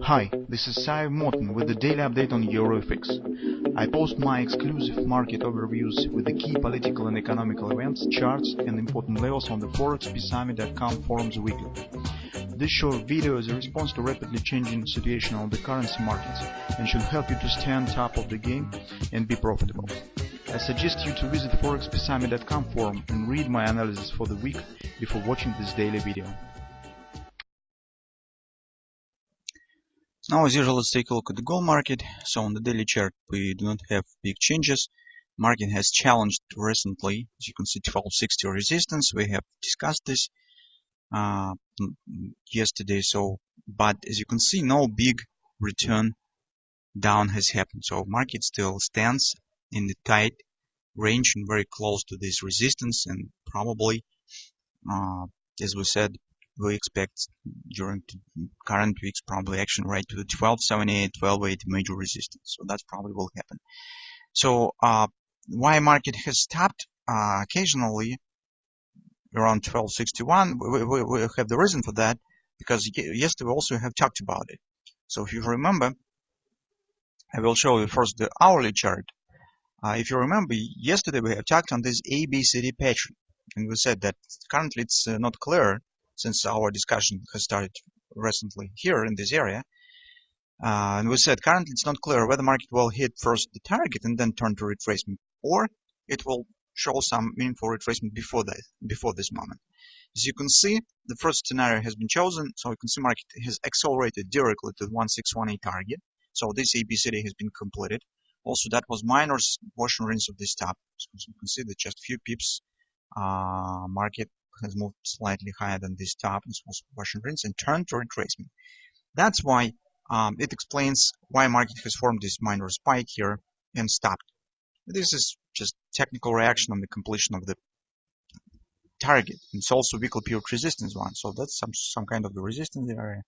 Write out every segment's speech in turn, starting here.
Hi, this is Sive Morten with the daily update on EuroFX. I post my exclusive market overviews with the key political and economical events, charts and important levels on the ForexPeaceArmy.com forums weekly. This short video is a response to rapidly changing situation on the currency markets and should help you to stay on top of the game and be profitable. I suggest you to visit ForexPeaceArmy.com forum and read my analysis for the week before watching this daily video. Now, as usual, let's take a look at the gold market. So on the daily chart, we do not have big changes. Market has challenged recently, as you can see, 1260 resistance. We have discussed this yesterday. But as you can see, no big return down has happened. So market still stands in the tight range and very close to this resistance, and probably, as we said, we expect during the current weeks probably action right to the 1278, 1280 major resistance. So that's probably will happen. So why market has stopped occasionally around 1261? We have the reason for that, because yesterday we also have talked about it. So if you remember, I will show you first the hourly chart. If you remember, yesterday we have talked on this ABCD pattern, and we said that currently it's not clear, since our discussion has started recently here in this area. And we said currently it's not clear whether the market will hit first the target and then turn to retracement, or it will show some meaningful retracement before this moment. As you can see, the first scenario has been chosen, so you can see market has accelerated directly to the 1618 target. So this ABCD has been completed. Also, that was minor wash and rinse of this top. So you can see that just few pips market has moved slightly higher than this top. This was wash and rinse and turned to retracement. That's why it explains why market has formed this minor spike here and stopped. This is just technical reaction on the completion of the target. It's also weekly period resistance one, so that's some kind of the resistance area,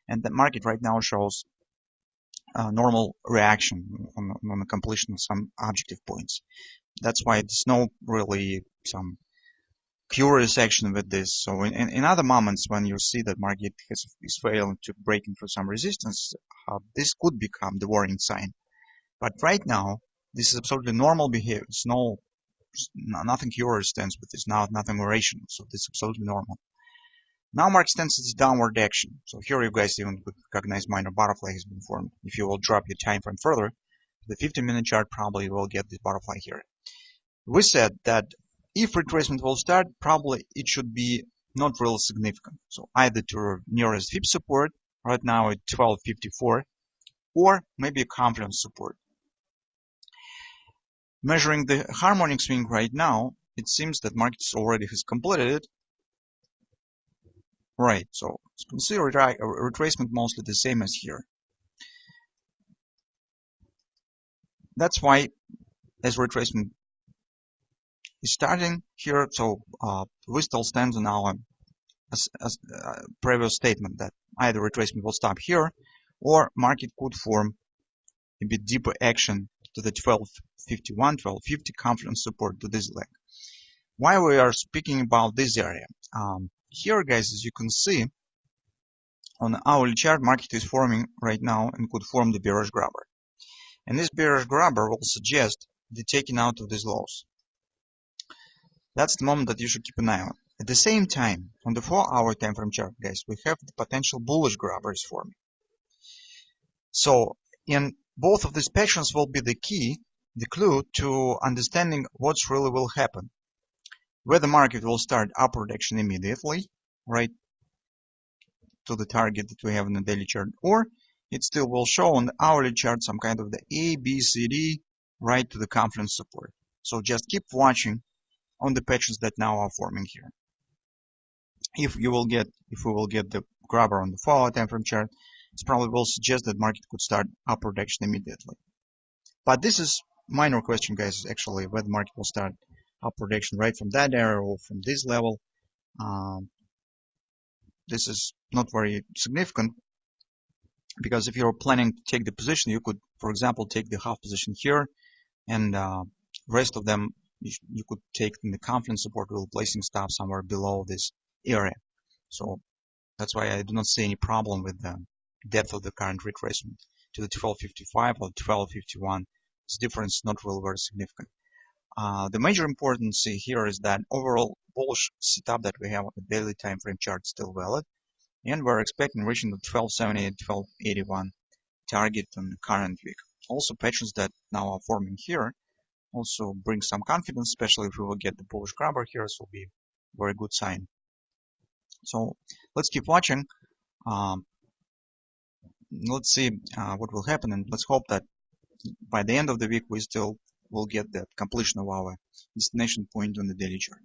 and the market right now shows normal reaction on the completion of some objective points. That's why there's no really some curious action with this. So in other moments when you see that market is failing to break into some resistance, this could become the warning sign. But right now, this is absolutely normal behavior. It's nothing curious stands with this, nothing irrational. So this is absolutely normal. Now market stands its downward action. So here you guys even could recognize minor butterfly has been formed. If you will drop your time frame further, the 15-minute chart probably will get this butterfly here. We said that if retracement will start, probably it should be not really significant. So either to nearest VIP support, right now at 1254, or maybe a confluence support. Measuring the harmonic swing right now, it seems that market already has completed it. Right, so you can see retracement mostly the same as here. That's why as retracement is starting here, so we still stand on our previous statement that either retracement will stop here, or market could form a bit deeper action to the 1251, 1250 confluence support to this leg. Why we are speaking about this area? Here, guys, as you can see on the hourly chart, market is forming right now and could form the bearish grabber. And this bearish grabber will suggest the taking out of these lows. That's the moment that you should keep an eye on. At the same time, on the 4-hour time frame chart, guys, we have the potential bullish grabber is forming. So in both of these patterns will be the key, the clue to understanding what's really will happen. Whether market will start upward action immediately, right to the target that we have in the daily chart, or it still will show on the hourly chart some kind of the ABCD right to the confluence support. So just keep watching on the patterns that now are forming here. If we will get the grabber on the 4-hour time frame chart, it probably will suggest that market could start upward action immediately. But this is minor question, guys, actually, whether market will start upward action right from that area or from this level. This is not very significant, because if you're planning to take the position, you could, for example, take the half position here, and rest of them you could take in the confluence support while placing stop somewhere below this area. So that's why I do not see any problem with depth of the current retracement to the 1255 or 1251. This difference is not really very significant. The major importance here is that overall bullish setup that we have on the daily time frame chart is still valid, and we're expecting reaching the 1270 and 1281 target on the current week. Also, patterns that now are forming here also bring some confidence, especially if we will get the bullish grabber here. This will be a very good sign. So let's keep watching. Let's see what will happen, and let's hope that by the end of the week we still will get that completion of our destination point on the daily chart.